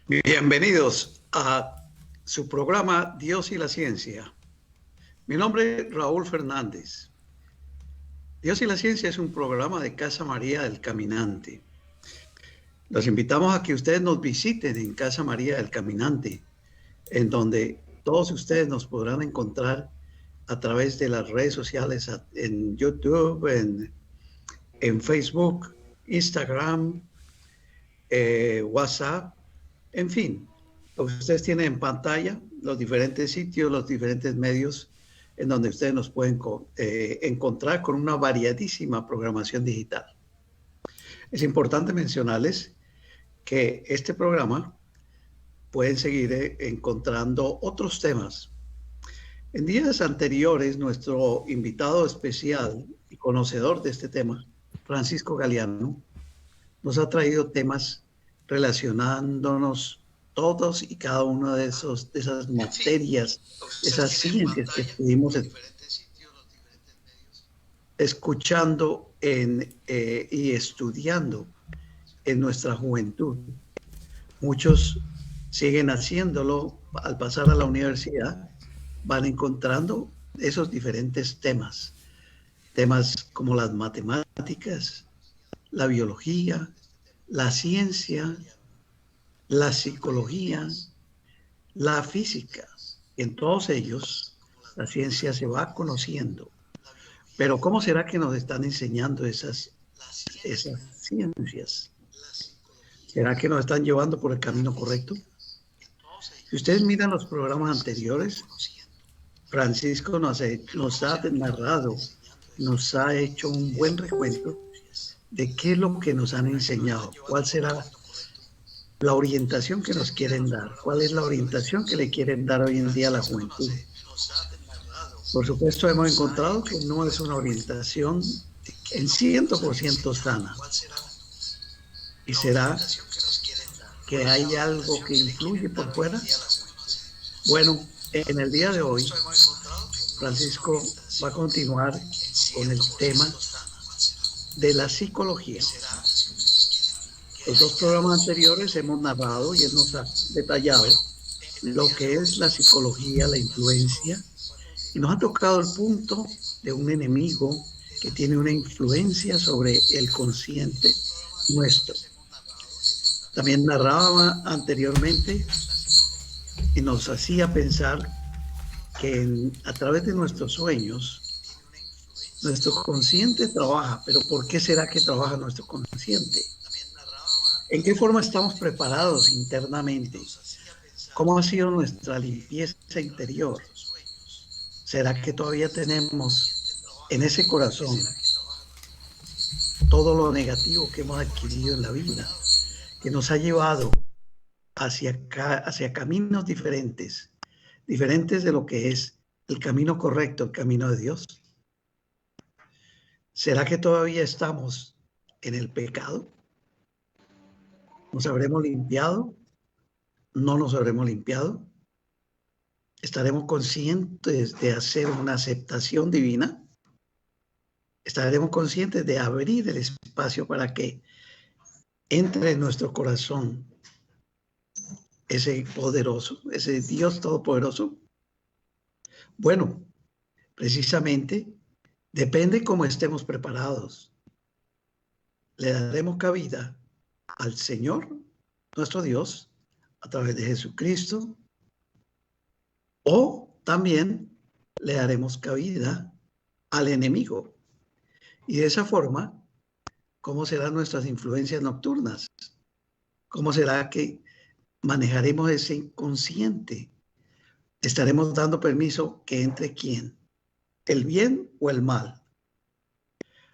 Bienvenidos a su programa Dios y la Ciencia. Mi nombre es Raúl Fernández. Dios y la Ciencia es un programa de Casa María del Caminante. Los invitamos a que ustedes nos visiten en Casa María del Caminante, en donde todos ustedes nos podrán encontrar a través de las redes sociales, en YouTube, en Facebook, Instagram, WhatsApp, en fin. Ustedes tienen en pantalla los diferentes sitios, los diferentes medios en donde ustedes nos pueden encontrar con una variadísima programación digital. Es importante mencionarles que este programa pueden seguir encontrando otros temas. En días anteriores, nuestro invitado especial y conocedor de este tema, Francisco Galeano, nos ha traído temas relacionándonos todos y cada una de esas materias, esas ciencias que estuvimos escuchando y estudiando en nuestra juventud. Muchos siguen haciéndolo al pasar a la universidad, van encontrando esos diferentes temas como las matemáticas, la biología, la ciencia, la psicología, la física. En todos ellos, la ciencia se va conociendo. Pero ¿cómo será que nos están enseñando esas ciencias? ¿Será que nos están llevando por el camino correcto? Si ustedes miran los programas anteriores, Francisco nos ha narrado, nos ha hecho un buen recuento de qué es lo que nos han enseñado, cuál será la orientación que nos quieren dar, cuál es la orientación que le quieren dar hoy en día a la juventud. Por supuesto, hemos encontrado que no es una orientación en 100% sana. ¿Y será que hay algo que influye por fuera? Bueno, en el día de hoy, Francisco va a continuar con el tema de la psicología. Los dos programas anteriores hemos narrado y él nos ha detallado lo que es la psicología, la influencia, y nos ha tocado el punto de un enemigo que tiene una influencia sobre el consciente nuestro. También narraba anteriormente y nos hacía pensar que a través de nuestros sueños, nuestro consciente trabaja. Pero ¿por qué será que trabaja nuestro consciente? ¿En qué forma estamos preparados internamente? ¿Cómo ha sido nuestra limpieza interior? ¿Será que todavía tenemos en ese corazón todo lo negativo que hemos adquirido en la vida, que nos ha llevado hacia caminos diferentes de lo que es el camino correcto, el camino de Dios? ¿Será que todavía estamos en el pecado? ¿Nos habremos limpiado? ¿No nos habremos limpiado? ¿Estaremos conscientes de hacer una aceptación divina? ¿Estaremos conscientes de abrir el espacio para que entre en nuestro corazón ese poderoso, ese Dios todopoderoso? Bueno, precisamente depende cómo estemos preparados. Le daremos cabida al Señor, nuestro Dios, a través de Jesucristo, o también le daremos cabida al enemigo. Y de esa forma, ¿cómo serán nuestras influencias nocturnas? ¿Cómo será que manejaremos ese inconsciente? ¿Estaremos dando permiso que entre quién? ¿El bien o el mal?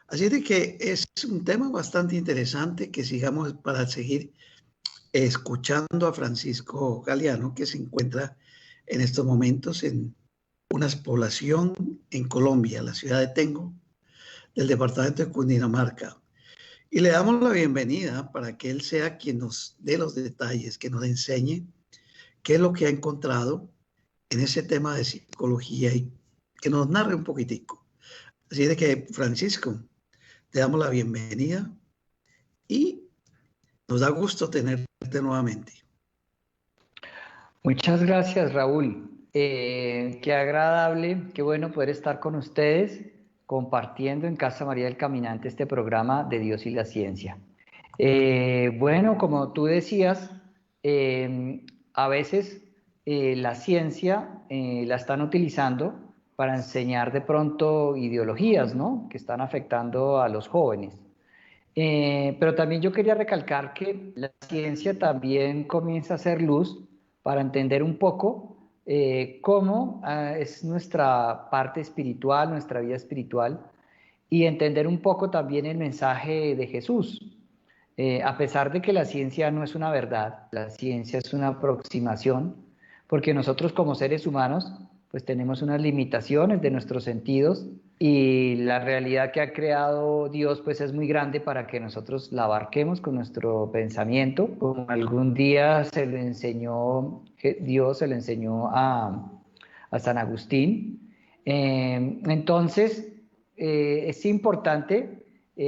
Así de que es un tema bastante interesante que sigamos para seguir escuchando a Francisco Galeano, que se encuentra en estos momentos en una población en Colombia, la ciudad de Tengo, del departamento de Cundinamarca. Y le damos la bienvenida para que él sea quien nos dé los detalles, que nos enseñe qué es lo que ha encontrado en ese tema de psicología y que nos narre un poquitico. Así de que, Francisco, te damos la bienvenida y nos da gusto tenerte nuevamente. Muchas gracias, Raúl. Qué agradable, qué bueno poder estar con ustedes compartiendo en Casa María del Caminante este programa de Dios y la Ciencia. Bueno, como tú decías, a veces la ciencia la están utilizando para enseñar de pronto ideologías, ¿no? Que están afectando a los jóvenes. Pero también yo quería recalcar que la ciencia también comienza a hacer luz para entender un poco cómo es nuestra parte espiritual, nuestra vida espiritual, y entender un poco también el mensaje de Jesús. A pesar de que la ciencia no es una verdad, la ciencia es una aproximación, porque nosotros como seres humanos pues tenemos unas limitaciones de nuestros sentidos y la realidad que ha creado Dios pues es muy grande para que nosotros la abarquemos con nuestro pensamiento, como algún día se le enseñó, Dios se le enseñó a San Agustín. Entonces, es importante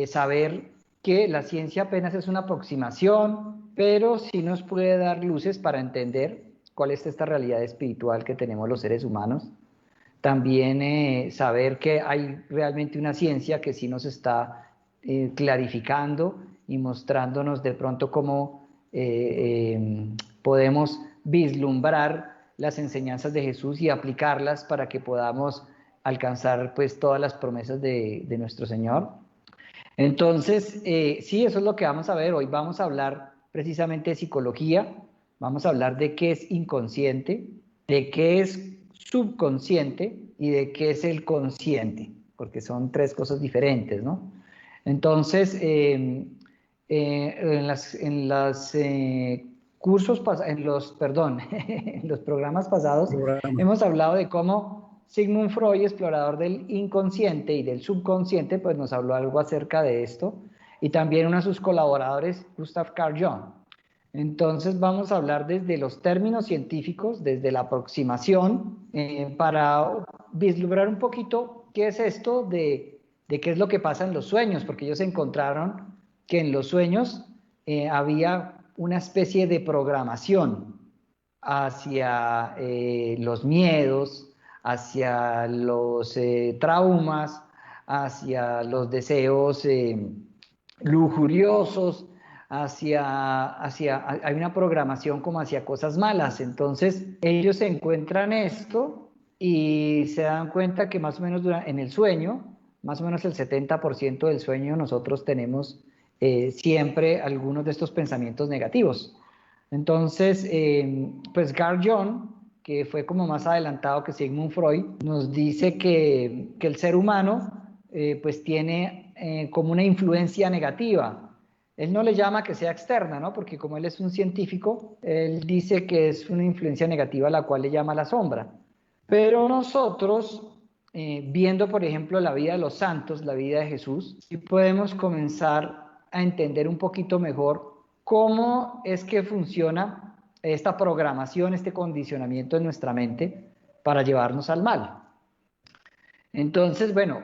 saber que la ciencia apenas es una aproximación, pero sí nos puede dar luces para entender cuál es esta realidad espiritual que tenemos los seres humanos. También saber que hay realmente una ciencia que sí nos está clarificando y mostrándonos de pronto cómo podemos vislumbrar las enseñanzas de Jesús y aplicarlas para que podamos alcanzar pues todas las promesas de nuestro Señor. Entonces, sí, eso es lo que vamos a ver. Hoy vamos a hablar precisamente de psicología, vamos a hablar de qué es inconsciente, de qué es subconsciente y de qué es el consciente, porque son tres cosas diferentes, ¿no? Entonces, en los programas pasados Programa. hemos hablado de cómo Sigmund Freud, explorador del inconsciente y del subconsciente, pues nos habló algo acerca de esto, y también uno de sus colaboradores, Gustav Carl Jung. Entonces vamos a hablar desde los términos científicos, desde la aproximación, para vislumbrar un poquito qué es esto de qué es lo que pasa en los sueños, porque ellos encontraron que en los sueños había una especie de programación hacia los miedos, hacia los traumas, hacia los deseos lujuriosos, hay una programación como hacia cosas malas. Entonces ellos encuentran esto y se dan cuenta que más o menos en el sueño, más o menos el 70% del sueño nosotros tenemos siempre algunos de estos pensamientos negativos. Entonces, pues Carl Jung, que fue como más adelantado que Sigmund Freud, nos dice que el ser humano pues tiene como una influencia negativa. Él no le llama que sea externa, ¿no? Porque como él es un científico, él dice que es una influencia negativa a la cual le llama la sombra. Pero nosotros, viendo por ejemplo la vida de los santos, la vida de Jesús, sí podemos comenzar a entender un poquito mejor cómo es que funciona esta programación, este condicionamiento en nuestra mente para llevarnos al mal. Entonces, bueno,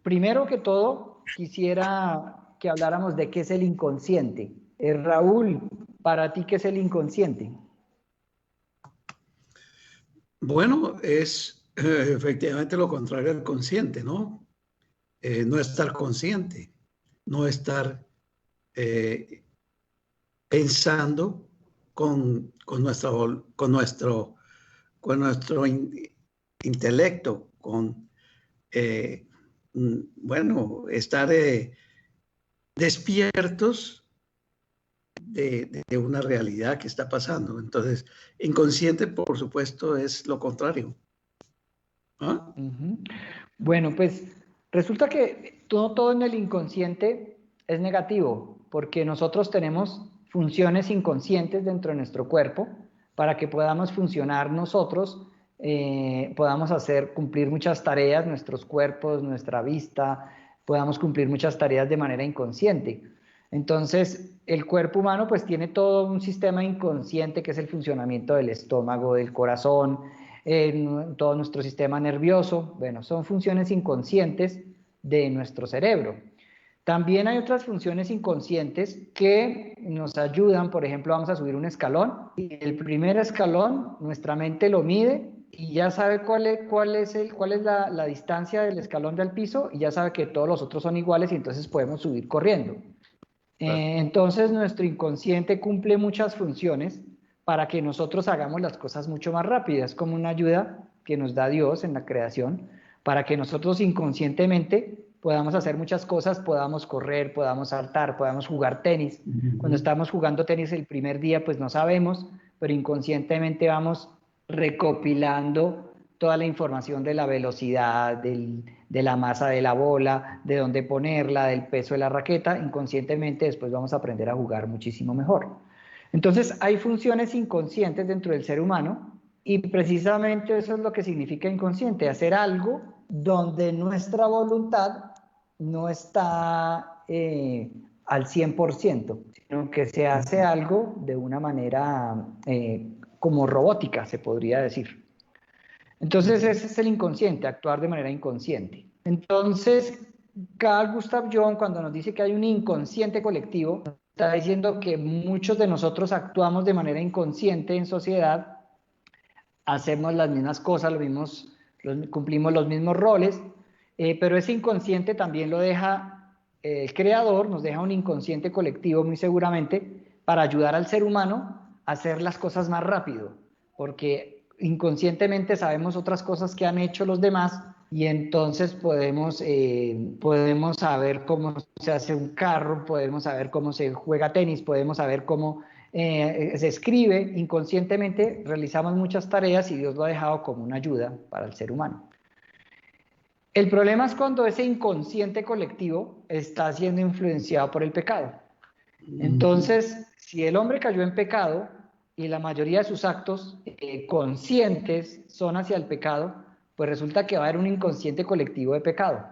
primero que todo, quisiera que habláramos de qué es el inconsciente. Raúl, para ti, ¿qué es el inconsciente? Bueno, es efectivamente lo contrario al consciente, ¿no? No estar consciente, no estar eh, pensando con nuestro intelecto, eh, bueno, estar despiertos de una realidad que está pasando. Entonces, inconsciente, por supuesto, es lo contrario. ¿Ah? Bueno, pues resulta que todo en el inconsciente es negativo, porque nosotros tenemos funciones inconscientes dentro de nuestro cuerpo para que podamos funcionar nosotros, podamos cumplir muchas tareas, nuestros cuerpos, nuestra vista, podamos cumplir muchas tareas de manera inconsciente. Entonces, el cuerpo humano pues tiene todo un sistema inconsciente que es el funcionamiento del estómago, del corazón, en todo nuestro sistema nervioso. Bueno, son funciones inconscientes de nuestro cerebro. También hay otras funciones inconscientes que nos ayudan. Por ejemplo, vamos a subir un escalón y el primer escalón nuestra mente lo mide y ya sabe cuál es la distancia del escalón del piso, y ya sabe que todos los otros son iguales, y entonces podemos subir corriendo. Entonces nuestro inconsciente cumple muchas funciones para que nosotros hagamos las cosas mucho más rápidas, como una ayuda que nos da Dios en la creación, para que nosotros inconscientemente podamos hacer muchas cosas, podamos correr, podamos saltar, podamos jugar tenis. Cuando estamos jugando tenis el primer día, pues no sabemos, pero inconscientemente vamos recopilando toda la información de la velocidad, de la masa de la bola, de dónde ponerla, del peso de la raqueta. Inconscientemente después vamos a aprender a jugar muchísimo mejor. Entonces hay funciones inconscientes dentro del ser humano, y precisamente eso es lo que significa inconsciente: hacer algo donde nuestra voluntad no está al 100%, sino que se hace algo de una manera como robótica, se podría decir. Entonces ese es el inconsciente, actuar de manera inconsciente. Entonces Carl Gustav Jung, cuando nos dice que hay un inconsciente colectivo, está diciendo que muchos de nosotros actuamos de manera inconsciente en sociedad, hacemos las mismas cosas, cumplimos los mismos roles, pero ese inconsciente también lo deja el creador, nos deja un inconsciente colectivo muy seguramente para ayudar al ser humano a hacer las cosas más rápido, porque inconscientemente sabemos otras cosas que han hecho los demás, y entonces podemos saber cómo se hace un carro, podemos saber cómo se juega tenis, podemos saber cómo se escribe. Inconscientemente realizamos muchas tareas y Dios lo ha dejado como una ayuda para el ser humano. El problema es cuando ese inconsciente colectivo está siendo influenciado por el pecado. Entonces, si el hombre cayó en pecado y la mayoría de sus actos conscientes son hacia el pecado, pues resulta que va a haber un inconsciente colectivo de pecado.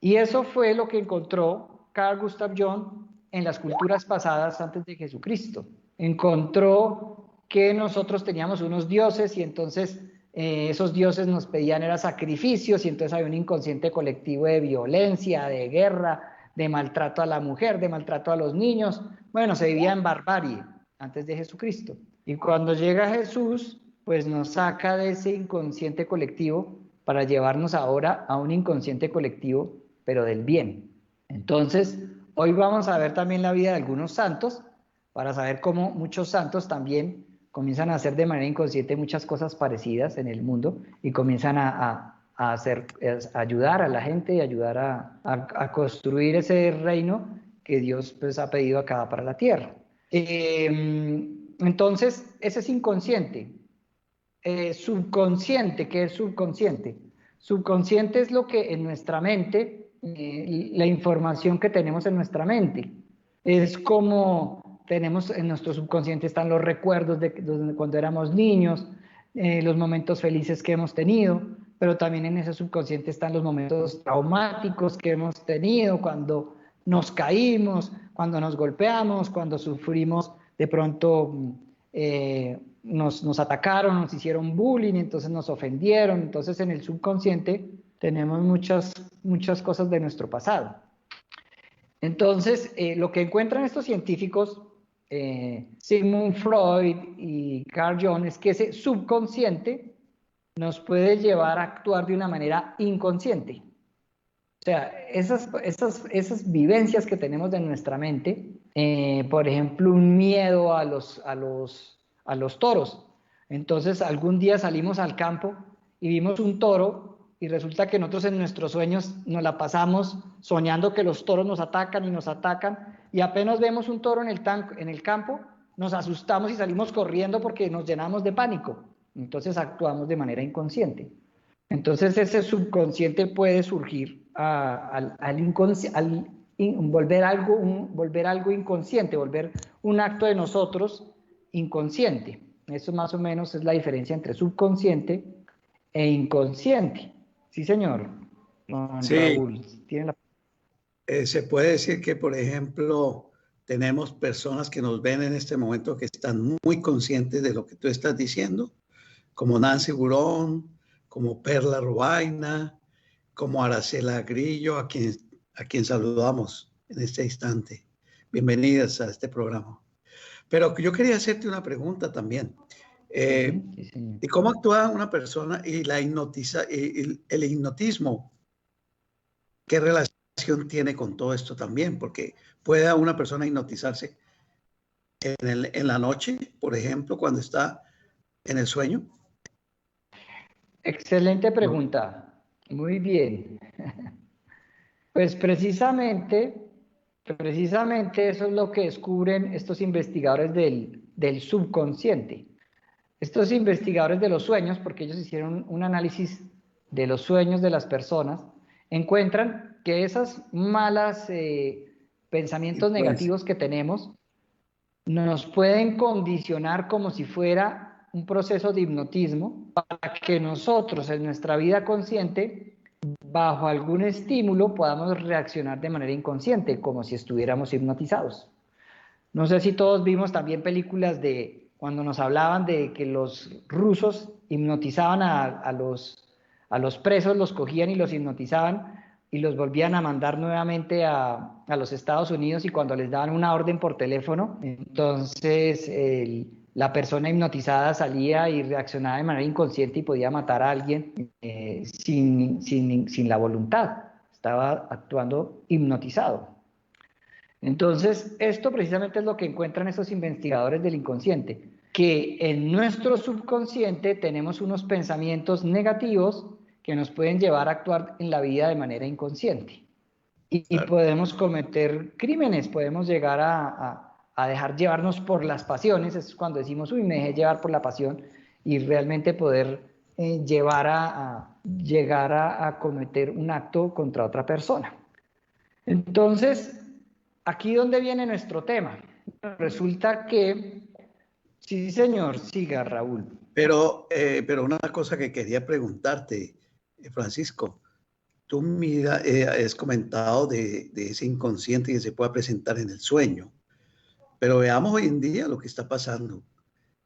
Y eso fue lo que encontró Carl Gustav Jung en las culturas pasadas antes de Jesucristo. Encontró que nosotros teníamos unos dioses, y entonces esos dioses nos pedían era sacrificios, y entonces había un inconsciente colectivo de violencia, de guerra, de maltrato a la mujer, de maltrato a los niños. Bueno, se vivía en barbarie antes de Jesucristo. Y cuando llega Jesús, pues nos saca de ese inconsciente colectivo para llevarnos ahora a un inconsciente colectivo, pero del bien. Entonces, hoy vamos a ver también la vida de algunos santos, para saber cómo muchos santos también comienzan a hacer de manera inconsciente muchas cosas parecidas en el mundo, y comienzan a ayudar a la gente y ayudar a construir ese reino que Dios pues ha pedido acá para la tierra. Entonces, ese es inconsciente. Subconsciente, ¿qué es subconsciente? Subconsciente es lo que en nuestra mente, la información que tenemos en nuestra mente. Es como tenemos en nuestro subconsciente, están los recuerdos de cuando éramos niños, los momentos felices que hemos tenido, pero también en ese subconsciente están los momentos traumáticos que hemos tenido, cuando nos caímos, cuando nos golpeamos, cuando sufrimos de pronto, nos atacaron, nos hicieron bullying, entonces nos ofendieron. Entonces en el subconsciente tenemos muchas cosas de nuestro pasado. Entonces lo que encuentran estos científicos, Sigmund Freud y Carl Jung, es que ese subconsciente nos puede llevar a actuar de una manera inconsciente. O sea, esas vivencias que tenemos de nuestra mente, por ejemplo, un miedo a los toros. Entonces, algún día salimos al campo y vimos un toro, y resulta que nosotros en nuestros sueños nos la pasamos soñando que los toros nos atacan, y apenas vemos un toro en el campo, nos asustamos y salimos corriendo porque nos llenamos de pánico. Entonces actuamos de manera inconsciente. Entonces ese subconsciente puede surgir volver algo inconsciente, volver un acto de nosotros inconsciente. Eso más o menos es la diferencia entre subconsciente e inconsciente. Sí, señor. Sí. Raúl, ¿tiene se puede decir que, por ejemplo, tenemos personas que nos ven en este momento que están muy conscientes de lo que tú estás diciendo, como Nancy Burón, como Perla Robaina, como Aracela Grillo, a a quien saludamos en este instante. Bienvenidas a este programa. Pero yo quería hacerte una pregunta también. Sí, ¿Y cómo actúa una persona y el hipnotismo? ¿Qué relación tiene con todo esto también? Porque puede una persona hipnotizarse en la noche, por ejemplo, cuando está en el sueño. excelente pregunta. Muy bien. Pues precisamente eso es lo que descubren estos investigadores del subconsciente. Estos investigadores de los sueños, porque ellos hicieron un análisis de los sueños de las personas, encuentran que esas malas pensamientos Influencia. negativos que tenemos nos pueden condicionar como si fuera un proceso de hipnotismo para que nosotros en nuestra vida consciente, bajo algún estímulo, podamos reaccionar de manera inconsciente, como si estuviéramos hipnotizados. No sé si todos vimos también películas de cuando nos hablaban de que los rusos hipnotizaban a los presos, los cogían y los hipnotizaban y los volvían a mandar nuevamente a los Estados Unidos, y cuando les daban una orden por teléfono, entonces la persona hipnotizada salía y reaccionaba de manera inconsciente y podía matar a alguien sin la voluntad. Estaba actuando hipnotizado. Entonces, esto precisamente es lo que encuentran esos investigadores del inconsciente, que en nuestro subconsciente tenemos unos pensamientos negativos que nos pueden llevar a actuar en la vida de manera inconsciente. Y Claro. podemos cometer crímenes, podemos llegar a dejar llevarnos por las pasiones. Es cuando decimos, uy, me dejé llevar por la pasión, y realmente poder llegar a cometer un acto contra otra persona. Entonces, aquí donde viene nuestro tema. Resulta que, sí señor, siga Raúl. Pero una cosa que quería preguntarte, Francisco, tú has comentado de ese inconsciente que se puede presentar en el sueño, pero veamos hoy en día lo que está pasando.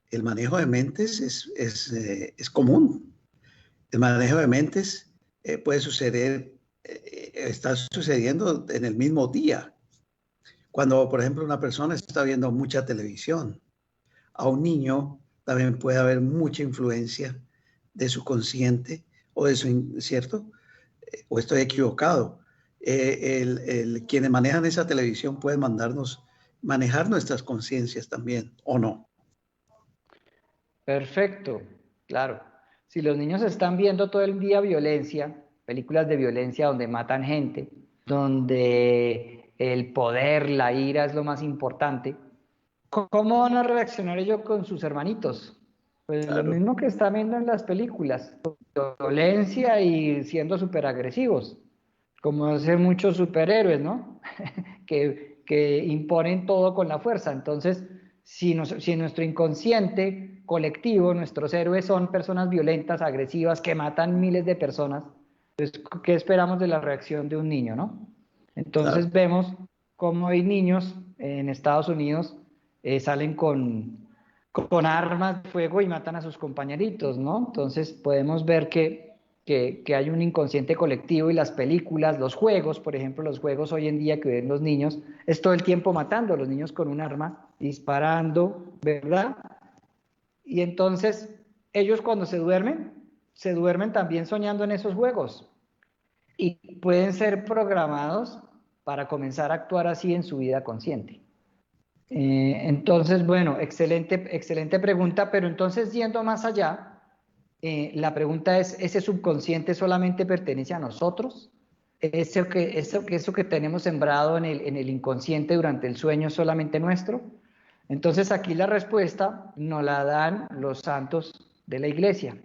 El manejo de mentes es común. El manejo de mentes puede suceder, está sucediendo en el mismo día. Cuando, por ejemplo, una persona está viendo mucha televisión, a un niño también puede haber mucha influencia de su consciente o de su, ¿cierto? O estoy equivocado. Quienes manejan esa televisión pueden manejar nuestras conciencias también, ¿o no? Perfecto, claro. Si los niños están viendo todo el día violencia, películas de violencia donde matan gente, donde el poder, la ira es lo más importante, ¿cómo van a reaccionar ellos con sus hermanitos? Pues lo Claro, mismo que están viendo en las películas, violencia y siendo súper agresivos, como hacen muchos superhéroes, ¿no? que imponen todo con la fuerza. Entonces, si nuestro inconsciente colectivo, nuestros héroes son personas violentas, agresivas, que matan miles de personas, pues, ¿qué esperamos de la reacción de un niño, no? claro. Entonces vemos cómo hay niños en Estados Unidos salen con armas de fuego y matan a sus compañeritos, ¿no? Entonces podemos ver que hay un inconsciente colectivo, y las películas, los juegos, por ejemplo, los juegos hoy en día que ven los niños, es todo el tiempo matando a los niños con un arma, disparando, ¿verdad? Y entonces ellos cuando se duermen también soñando en esos juegos, y pueden ser programados para comenzar a actuar así en su vida consciente. Entonces, bueno, excelente pregunta, pero entonces yendo más allá, la pregunta es, ¿ese subconsciente solamente pertenece a nosotros? ¿Eso que tenemos sembrado en el inconsciente durante el sueño es solamente nuestro? Entonces aquí la respuesta nos la dan los santos de la iglesia,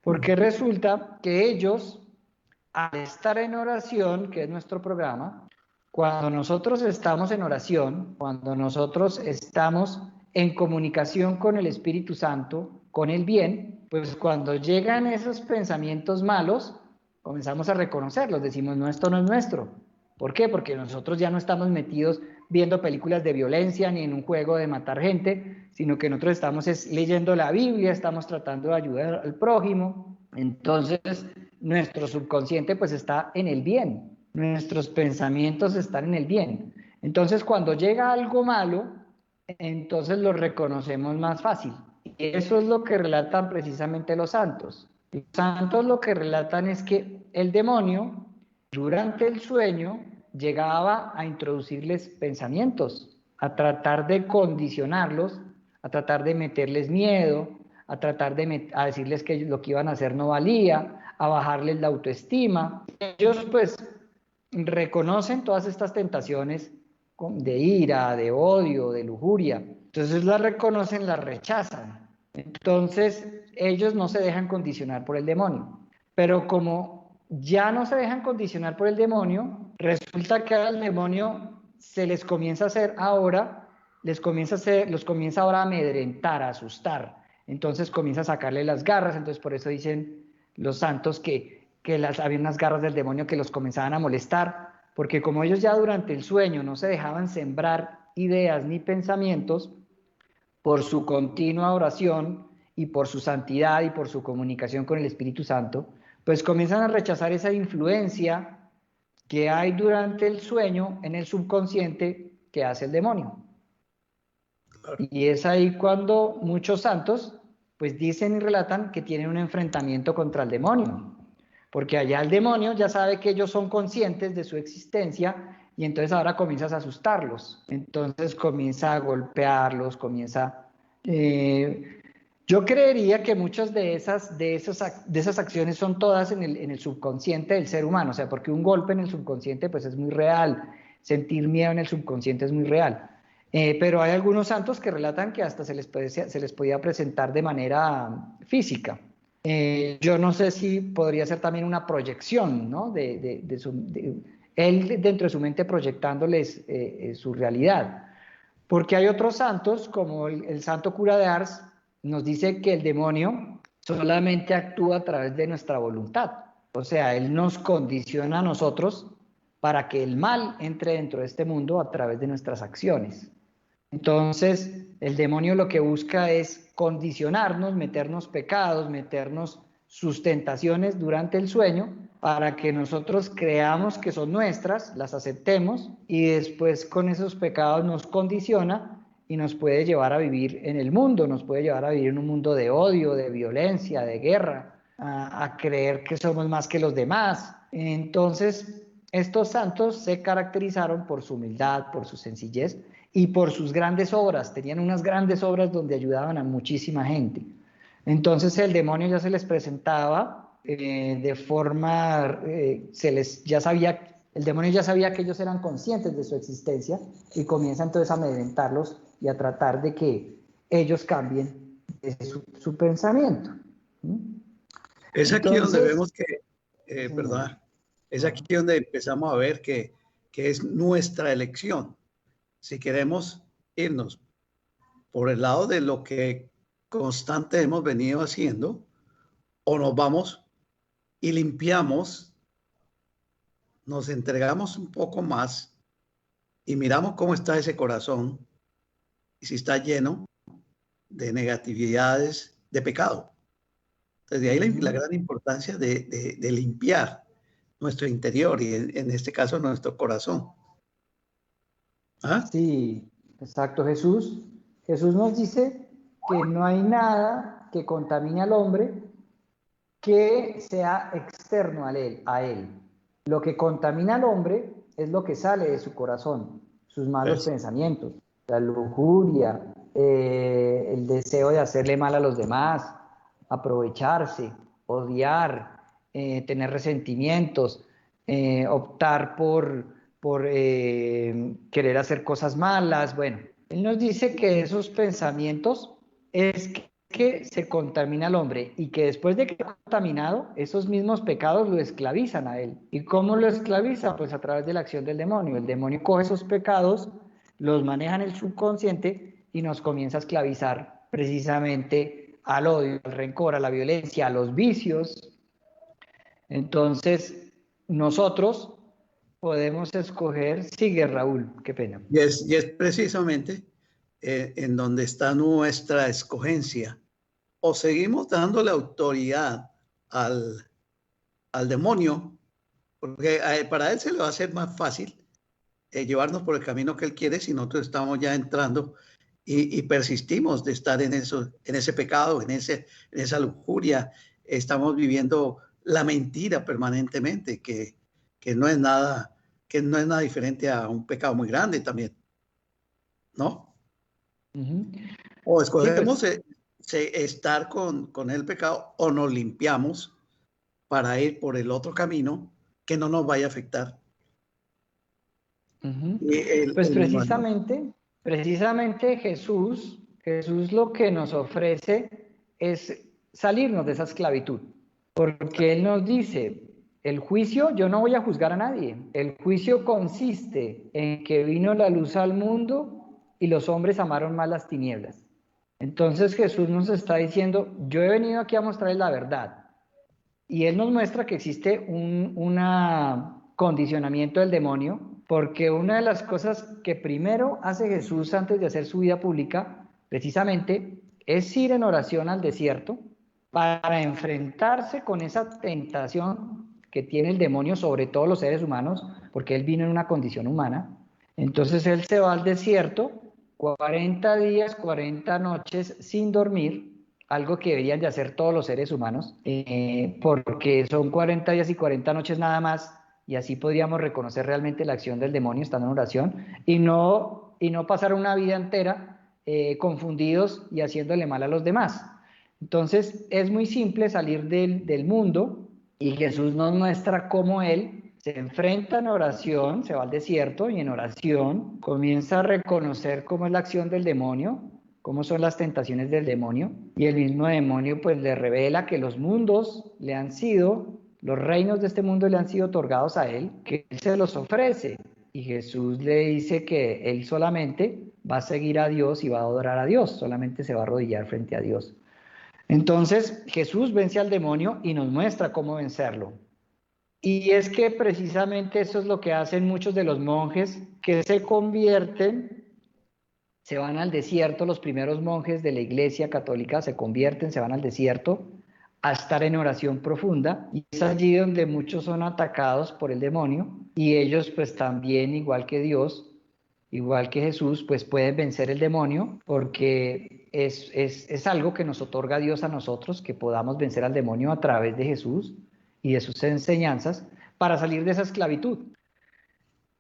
porque resulta que ellos, al estar en oración, que es nuestro programa, cuando nosotros estamos en oración, cuando nosotros estamos en comunicación con el Espíritu Santo, con el bien, pues cuando llegan esos pensamientos malos, comenzamos a reconocerlos, decimos, no, esto no es nuestro. ¿Por qué? Porque nosotros ya no estamos metidos viendo películas de violencia ni en un juego de matar gente, sino que nosotros estamos leyendo la Biblia, estamos tratando de ayudar al prójimo. Entonces, nuestro subconsciente pues está en el bien. nuestros pensamientos están en el bien. Entonces, cuando llega algo malo, entonces lo reconocemos más fácil. Y eso es lo que relatan precisamente los santos. Los santos lo que relatan es que el demonio, durante el sueño, llegaba a introducirles pensamientos, a tratar de condicionarlos, a tratar de meterles miedo, a tratar de a decirles que lo que iban a hacer no valía, a bajarles la autoestima. Ellos pues reconocen todas estas tentaciones de ira, de odio, de lujuria. Entonces las reconocen, las rechazan. Entonces ellos no se dejan condicionar por el demonio. Pero como ya no se dejan condicionar por el demonio, resulta que al demonio se les comienza a hacer ahora, los comienza ahora a amedrentar, a asustar. Entonces comienza a sacarle las garras. Entonces por eso dicen los santos que había unas garras del demonio que los comenzaban a molestar, porque como ellos ya durante el sueño no se dejaban sembrar ideas ni pensamientos, por su continua oración y por su santidad y por su comunicación con el Espíritu Santo, pues comienzan a rechazar esa influencia que hay durante el sueño en el subconsciente que hace el demonio. Y es ahí cuando muchos santos pues dicen y relatan que tienen un enfrentamiento contra el demonio, porque allá el demonio ya sabe que ellos son conscientes de su existencia y entonces ahora comienzas a asustarlos, entonces comienza a golpearlos, yo creería que muchas de esas acciones son todas en el subconsciente del ser humano, o sea, porque un golpe en el subconsciente pues es muy real, sentir miedo en el subconsciente es muy real. Pero hay algunos santos que relatan que hasta se les podía presentar de manera física. Yo no sé si podría ser también una proyección, ¿no? Él dentro de su mente proyectándoles su realidad. Porque hay otros santos, como el santo cura de Ars, nos dice que el demonio solamente actúa a través de nuestra voluntad. O sea, él nos condiciona a nosotros para que el mal entre dentro de este mundo a través de nuestras acciones. Entonces, el demonio lo que busca es condicionarnos, meternos pecados, meternos sustentaciones durante el sueño para que nosotros creamos que son nuestras, las aceptemos y después con esos pecados nos condiciona y nos puede llevar a vivir en el mundo, nos puede llevar a vivir en un mundo de odio, de violencia, de guerra, a creer que somos más que los demás. Entonces, estos santos se caracterizaron por su humildad, por su sencillez y por sus grandes obras. Tenían unas grandes obras donde ayudaban a muchísima gente. Entonces el demonio ya se les presentaba de forma, el demonio ya sabía que ellos eran conscientes de su existencia y comienza entonces a amedrentarlos y a tratar de que ellos cambien su pensamiento. Es aquí donde vemos que, perdón, es aquí donde empezamos a ver que es nuestra elección. Si queremos irnos por el lado de lo que constante hemos venido haciendo, o nos vamos y limpiamos, nos entregamos un poco más y miramos cómo está ese corazón y si está lleno de negatividades, de pecado. Desde ahí la gran importancia de limpiar nuestro interior y en este caso nuestro corazón. ¿Ah? Sí, exacto. Jesús nos dice que no hay nada que contamine al hombre que sea externo a él. Lo que contamina al hombre es lo que sale de su corazón, sus malos pensamientos, la lujuria, el deseo de hacerle mal a los demás, aprovecharse, odiar, tener resentimientos, optar por querer hacer cosas malas. Bueno, él nos dice que esos pensamientos es que se contamina al hombre y que después de que está contaminado, esos mismos pecados lo esclavizan a él. ¿Y cómo lo esclaviza? Pues a través de la acción del demonio. El demonio coge esos pecados, los maneja en el subconsciente y nos comienza a esclavizar precisamente al odio, al rencor, a la violencia, a los vicios. Entonces, nosotros podemos escoger, sigue Raúl, qué pena. Y es precisamente en donde está nuestra escogencia. O seguimos dándole autoridad al demonio, porque para Él se le va a hacer más fácil llevarnos por el camino que Él quiere si nosotros estamos ya entrando y persistimos de estar en ese pecado, en esa lujuria. Estamos viviendo la mentira permanentemente, que no es nada, que no es nada diferente a un pecado muy grande también, ¿no? Ujú. O Sí, escogemos pues, estar con el pecado o nos limpiamos para ir por el otro camino que no nos vaya a afectar. ujú. Y Pues el manual. precisamente Jesús lo que nos ofrece es salirnos de esa esclavitud, porque Él nos dice, el juicio, yo no voy a juzgar a nadie, el juicio consiste en que vino la luz al mundo y los hombres amaron más las tinieblas. Entonces Jesús nos está diciendo, yo he venido aquí a mostrarles la verdad. Y Él nos muestra que existe un condicionamiento del demonio, porque una de las cosas que primero hace Jesús antes de hacer su vida pública, precisamente, es ir en oración al desierto para enfrentarse con esa tentación que tiene el demonio sobre todos los seres humanos, porque Él vino en una condición humana. Entonces Él se va al desierto 40 días, 40 noches sin dormir, algo que deberían de hacer todos los seres humanos, porque son 40 días y 40 noches nada más, y así podríamos reconocer realmente la acción del demonio estando en oración, y no pasar una vida entera confundidos y haciéndole mal a los demás. Entonces es muy simple salir del mundo, y Jesús nos muestra cómo Él se enfrenta en oración, se va al desierto y en oración comienza a reconocer cómo es la acción del demonio, cómo son las tentaciones del demonio, y el mismo demonio pues le revela que los mundos le han sido, los reinos de este mundo le han sido otorgados a él, que él se los ofrece, y Jesús le dice que él solamente va a seguir a Dios y va a adorar a Dios, solamente se va a arrodillar frente a Dios. Entonces Jesús vence al demonio y nos muestra cómo vencerlo. Y es que precisamente eso es lo que hacen muchos de los monjes que se convierten, se van al desierto, los primeros monjes de la Iglesia Católica se convierten, se van al desierto a estar en oración profunda, y es allí donde muchos son atacados por el demonio, y ellos pues también, igual que Dios, igual que Jesús, pues pueden vencer el demonio, porque es algo que nos otorga Dios a nosotros, que podamos vencer al demonio a través de Jesús y de sus enseñanzas para salir de esa esclavitud.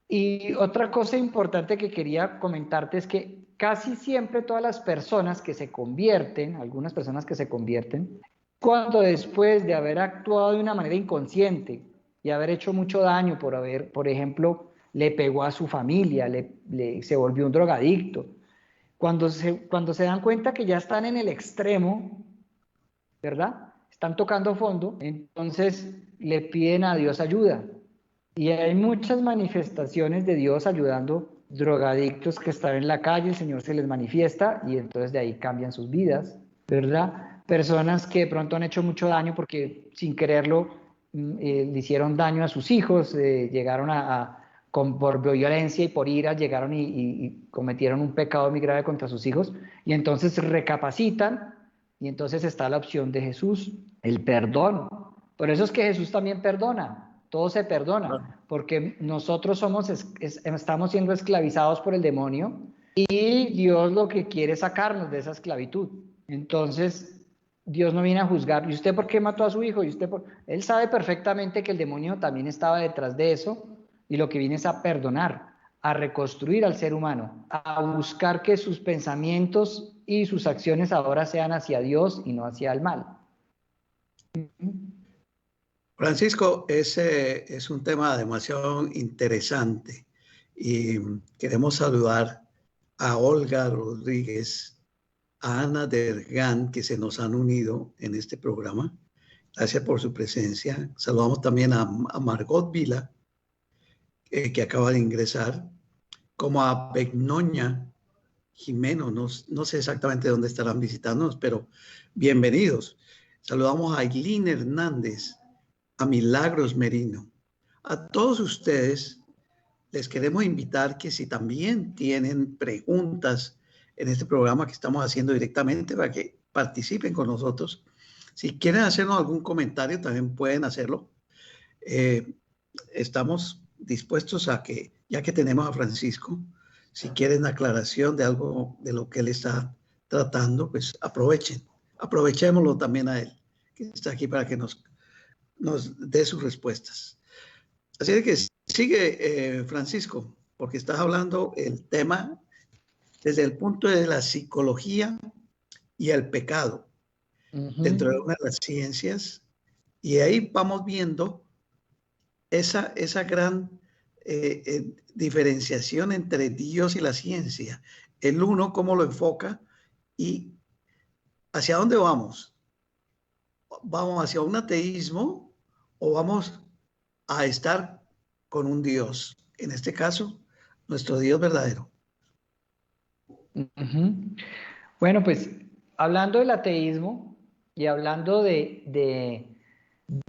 Y otra cosa importante que quería comentarte es que casi siempre todas las personas que se convierten, algunas personas que se convierten, cuando después de haber actuado de una manera inconsciente y haber hecho mucho daño por haber, por ejemplo, le pegó a su familia, se volvió un drogadicto, cuando se dan cuenta que ya están en el extremo, ¿verdad? Están tocando fondo, entonces le piden a Dios ayuda. Y hay muchas manifestaciones de Dios ayudando drogadictos que están en la calle, el Señor se les manifiesta y entonces de ahí cambian sus vidas, ¿verdad? Personas que de pronto han hecho mucho daño porque sin quererlo le hicieron daño a sus hijos, llegaron por violencia y por ira, llegaron y cometieron un pecado muy grave contra sus hijos, y entonces recapacitan, y entonces está la opción de Jesús, el perdón. Por eso es que Jesús también perdona, todo se perdona, porque nosotros estamos siendo esclavizados por el demonio, y Dios lo que quiere es sacarnos de esa esclavitud. Entonces Dios no viene a juzgar, ¿y usted por qué mató a su hijo? Él sabe perfectamente que el demonio también estaba detrás de eso, y lo que viene es a perdonar, a reconstruir al ser humano, a buscar que sus pensamientos y sus acciones ahora sean hacia Dios y no hacia el mal. Francisco, ese es un tema demasiado interesante y queremos saludar a Olga Rodríguez, a Ana Dergan, que se nos han unido en este programa. Gracias por su presencia. Saludamos también a Margot Vila, que acaba de ingresar, como a Begnoña Jimeno. No sé exactamente dónde estarán visitándonos, pero bienvenidos. Saludamos a Aileen Hernández, a Milagros Merino. A todos ustedes les queremos invitar que si también tienen preguntas en este programa que estamos haciendo directamente, para que participen con nosotros. Si quieren hacernos algún comentario, también pueden hacerlo. estamos dispuestos a que, ya que tenemos a Francisco, si quieren aclaración de algo de lo que él está tratando, pues aprovechémoslo también a él, que está aquí para que nos dé sus respuestas. Así es que sigue, Francisco, porque estás hablando el tema desde el punto de la psicología y el pecado dentro de una de las ciencias, y ahí vamos viendo esa gran diferenciación entre Dios y la ciencia. El uno, cómo lo enfoca y hacia dónde vamos. ¿Vamos hacia un ateísmo o vamos a estar con un Dios? En este caso, nuestro Dios verdadero. Bueno, pues hablando del ateísmo y hablando de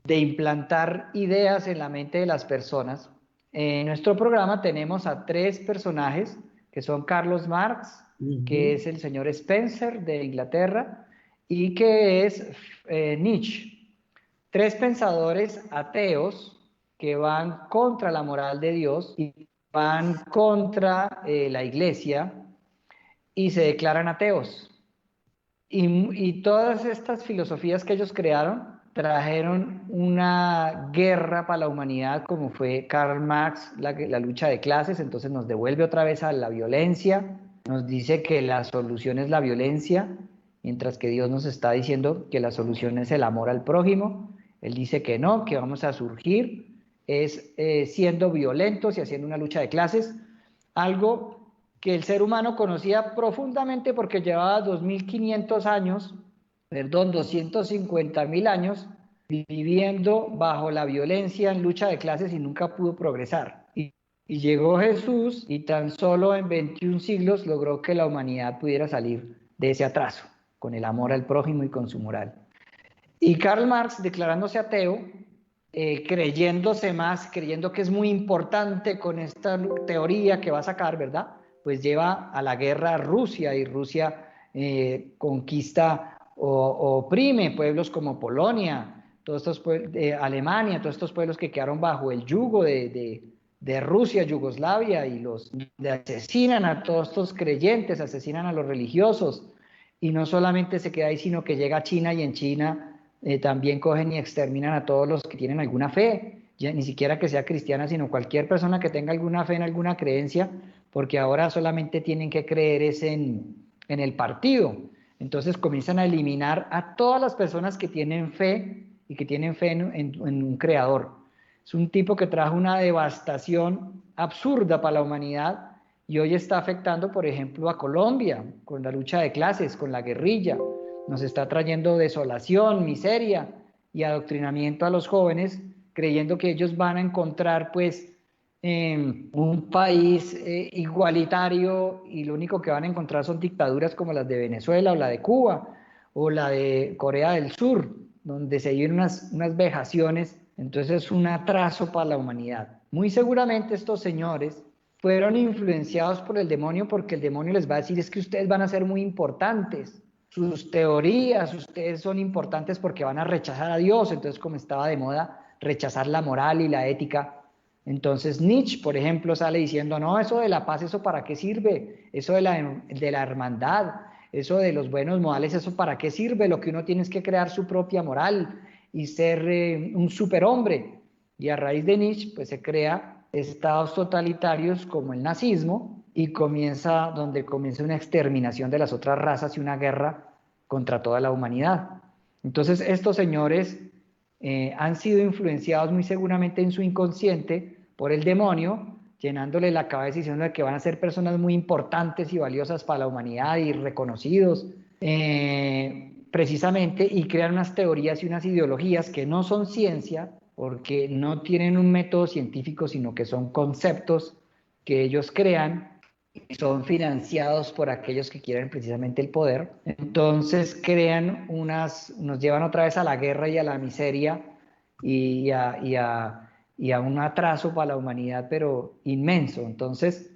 implantar ideas en la mente de las personas, en nuestro programa tenemos a 3 personajes que son Carlos Marx, que es el señor Spencer de Inglaterra, y que es Nietzsche. 3 pensadores ateos que van contra la moral de Dios y van contra la iglesia y se declaran ateos. Y todas estas filosofías que ellos crearon trajeron una guerra para la humanidad, como fue Karl Marx, la lucha de clases. Entonces nos devuelve otra vez a la violencia, nos dice que la solución es la violencia, mientras que Dios nos está diciendo que la solución es el amor al prójimo. Él dice que no, que vamos a surgir es siendo violentos y haciendo una lucha de clases, algo que el ser humano conocía profundamente porque llevaba 2.500 años, 250.000 años viviendo bajo la violencia en lucha de clases y nunca pudo progresar. Y llegó Jesús y tan solo en 21 siglos logró que la humanidad pudiera salir de ese atraso, con el amor al prójimo y con su moral. Y Karl Marx, declarándose ateo, creyendo que es muy importante con esta teoría que va a sacar, ¿verdad? Pues lleva a la guerra a Rusia, y Rusia conquista o oprime pueblos como Polonia, todos estos Alemania, todos estos pueblos que quedaron bajo el yugo de Rusia, Yugoslavia, y asesinan a todos estos creyentes, asesinan a los religiosos, y no solamente se queda ahí, sino que llega a China, y en China también cogen y exterminan a todos los que tienen alguna fe, ya ni siquiera que sea cristiana, sino cualquier persona que tenga alguna fe en alguna creencia, porque ahora solamente tienen que creer en el partido. Entonces comienzan a eliminar a todas las personas que tienen fe y que tienen fe en un creador. Es un tipo que trajo una devastación absurda para la humanidad y hoy está afectando, por ejemplo, a Colombia con la lucha de clases, con la guerrilla. Nos está trayendo desolación, miseria y adoctrinamiento a los jóvenes, creyendo que ellos van a encontrar pues un país igualitario, y lo único que van a encontrar son dictaduras como las de Venezuela o la de Cuba o la de Corea del Sur, donde se viven unas vejaciones. Entonces es un atraso para la humanidad. Muy seguramente estos señores fueron influenciados por el demonio, porque el demonio les va a decir: es que ustedes van a ser muy importantes, sus teorías, ustedes son importantes porque van a rechazar a Dios. Entonces, como estaba de moda rechazar la moral y la ética, entonces Nietzsche, por ejemplo, sale diciendo: no, eso de la paz, ¿eso para qué sirve? Eso de la hermandad, eso de los buenos modales, ¿eso para qué sirve? Lo que uno tiene es que crear su propia moral y ser un superhombre. Y a raíz de Nietzsche, pues se crea estados totalitarios como el nazismo, y donde comienza una exterminación de las otras razas y una guerra contra toda la humanidad. Entonces estos señores han sido influenciados muy seguramente en su inconsciente por el demonio, llenándole la cabeza diciendo que van a ser personas muy importantes y valiosas para la humanidad y reconocidos, precisamente, y crean unas teorías y unas ideologías que no son ciencia, porque no tienen un método científico, sino que son conceptos que ellos crean y son financiados por aquellos que quieren precisamente el poder. Entonces nos llevan otra vez a la guerra y a la miseria y a un atraso para la humanidad, pero inmenso. Entonces,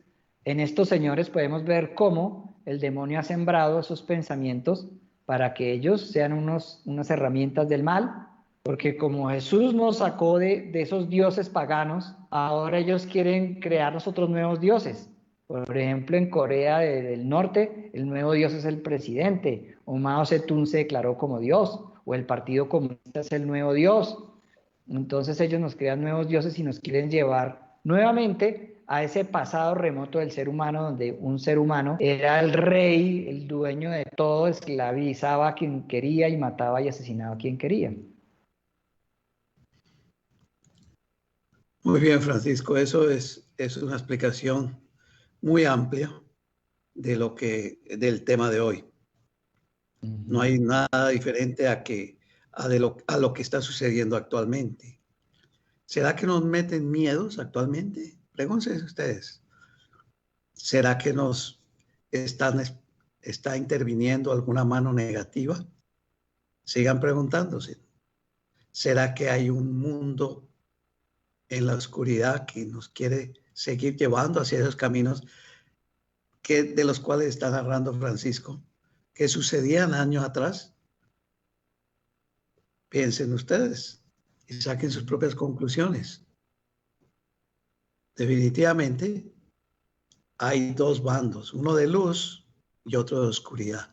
en estos señores podemos ver cómo el demonio ha sembrado esos pensamientos para que ellos sean unas herramientas del mal, Porque como Jesús nos sacó de esos dioses paganos, ahora ellos quieren crear otros nuevos dioses. Por ejemplo, en Corea del Norte, el nuevo dios es el presidente, o Mao Zedong se declaró como dios, o el Partido Comunista es el nuevo dios. Entonces ellos nos crean nuevos dioses y nos quieren llevar nuevamente a ese pasado remoto del ser humano, donde un ser humano era el rey, el dueño de todo, esclavizaba a quien quería y mataba y asesinaba a quien quería. Muy bien, Francisco, eso es una explicación muy amplia de del tema de hoy. No hay nada diferente a lo que está sucediendo actualmente. ¿Será que nos meten miedos actualmente? Pregúntense ustedes. ¿Será que está interviniendo alguna mano negativa? Sigan preguntándose. ¿Será que hay un mundo en la oscuridad que nos quiere seguir llevando hacia esos caminos de los cuales está narrando Francisco, que sucedían años atrás? Piensen ustedes y saquen sus propias conclusiones. Definitivamente hay dos bandos, uno de luz y otro de oscuridad.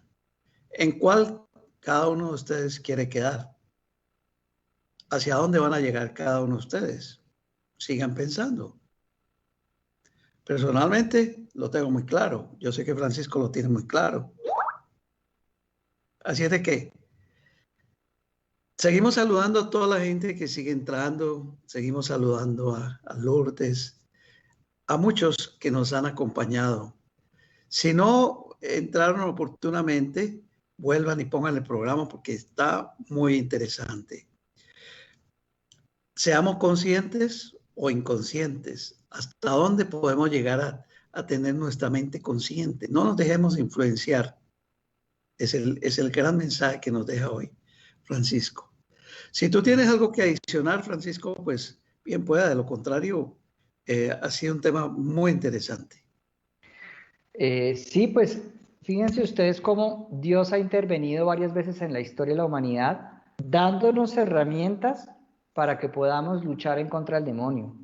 ¿En cuál cada uno de ustedes quiere quedar? ¿Hacia dónde van a llegar cada uno de ustedes? Sigan pensando. Personalmente lo tengo muy claro. Yo sé que Francisco lo tiene muy claro. Así es de que seguimos saludando a toda la gente que sigue entrando. Seguimos saludando a Lourdes, a muchos que nos han acompañado. Si no entraron oportunamente, vuelvan y pongan el programa porque está muy interesante. Seamos conscientes o inconscientes. ¿Hasta dónde podemos llegar a tener nuestra mente consciente? No nos dejemos influenciar. Es el gran mensaje que nos deja hoy Francisco. Si tú tienes algo que adicionar, Francisco, pues bien pueda. De lo contrario, ha sido un tema muy interesante. Sí, pues fíjense ustedes cómo Dios ha intervenido varias veces en la historia de la humanidad, dándonos herramientas para que podamos luchar en contra del demonio.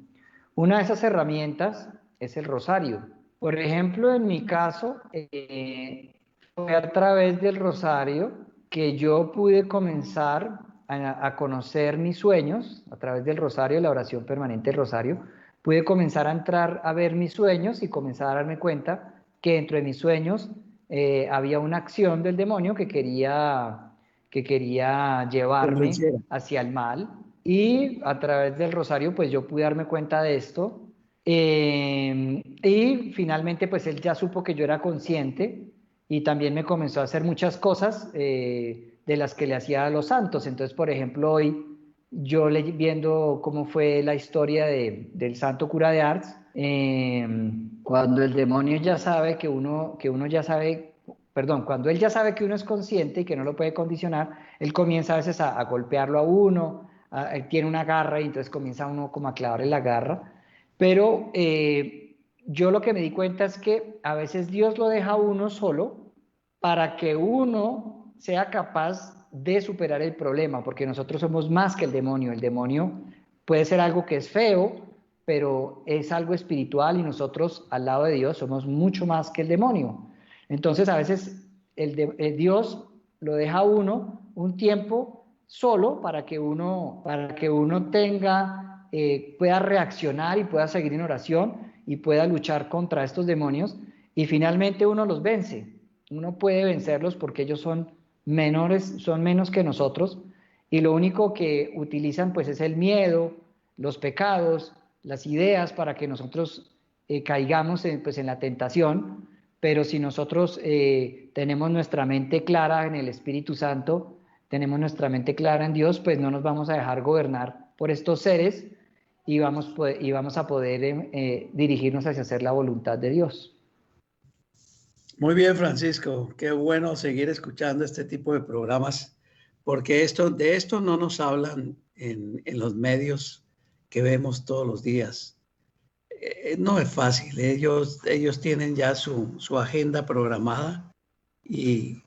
Una de esas herramientas es el rosario. Por ejemplo, en mi caso, fue a través del rosario que yo pude comenzar a conocer mis sueños, a través del rosario, la oración permanente del rosario, pude comenzar a entrar a ver mis sueños y comenzar a darme cuenta que dentro de mis sueños había una acción del demonio que quería llevarme hacia el mal, y a través del rosario pues yo pude darme cuenta de esto, y finalmente pues él ya supo que yo era consciente y también me comenzó a hacer muchas cosas de las que le hacía a los santos. Entonces, por ejemplo, hoy yo viendo cómo fue la historia del santo cura de Ars, cuando el demonio ya sabe cuando él ya sabe que uno es consciente y que no lo puede condicionar, él comienza a veces a golpearlo a uno, tiene una garra y entonces comienza uno como a clavarle la garra. Pero yo lo que me di cuenta es que a veces Dios lo deja a uno solo para que uno sea capaz de superar el problema, porque nosotros somos más que el demonio. El demonio puede ser algo que es feo, pero es algo espiritual y nosotros al lado de Dios somos mucho más que el demonio. Entonces a veces Dios lo deja a uno un tiempo solo para que uno pueda reaccionar y pueda seguir en oración y pueda luchar contra estos demonios, y finalmente uno los vence. Uno puede vencerlos porque ellos son menos que nosotros, y lo único que utilizan pues es el miedo, los pecados, las ideas para que nosotros caigamos en la tentación. Pero si nosotros tenemos nuestra mente clara en el Espíritu Santo, tenemos nuestra mente clara en Dios, pues no nos vamos a dejar gobernar por estos seres y vamos a poder dirigirnos hacia hacer la voluntad de Dios. Muy bien, Francisco. Qué bueno seguir escuchando este tipo de programas, porque de esto no nos hablan en los medios que vemos todos los días. No es fácil. Ellos tienen ya su agenda programada y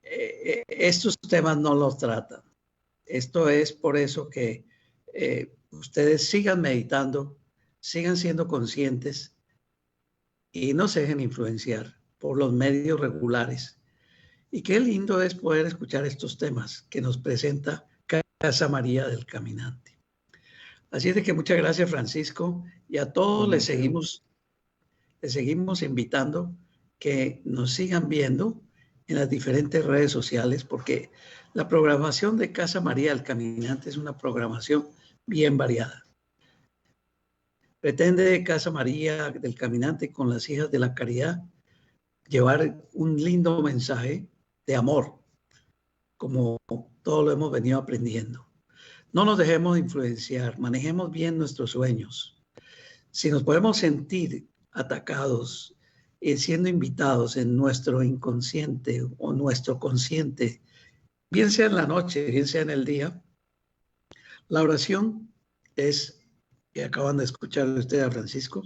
estos temas no los tratan. Esto es por eso que ustedes sigan meditando, sigan siendo conscientes y no se dejen influenciar por los medios regulares. Y qué lindo es poder escuchar estos temas que nos presenta Casa María del Caminante. Así es de que muchas gracias, Francisco, y a todos les seguimos invitando que nos sigan viendo en las diferentes redes sociales, porque la programación de Casa María del Caminante es una programación bien variada. Pretende Casa María del Caminante con las Hijas de la Caridad llevar un lindo mensaje de amor, como todo lo hemos venido aprendiendo. No nos dejemos influenciar, manejemos bien nuestros sueños. Si nos podemos sentir atacados y siendo invitados en nuestro inconsciente o nuestro consciente, bien sea en la noche, bien sea en el día, la oración es, que acaban de escuchar ustedes a Francisco,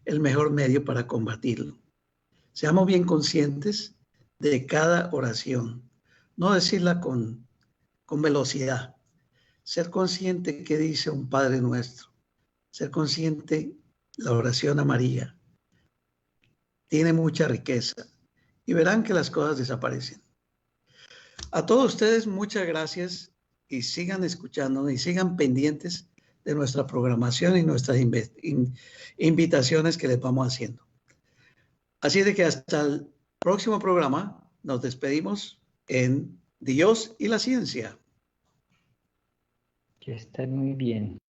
el mejor medio para combatirlo. Seamos bien conscientes de cada oración, no decirla con velocidad, ser consciente que dice un Padre Nuestro, ser consciente la oración a María, tiene mucha riqueza y verán que las cosas desaparecen. A todos ustedes muchas gracias y sigan escuchando y sigan pendientes de nuestra programación y nuestras invitaciones que les vamos haciendo. Así de que hasta el próximo programa nos despedimos en Dios y la Ciencia. Que estén muy bien.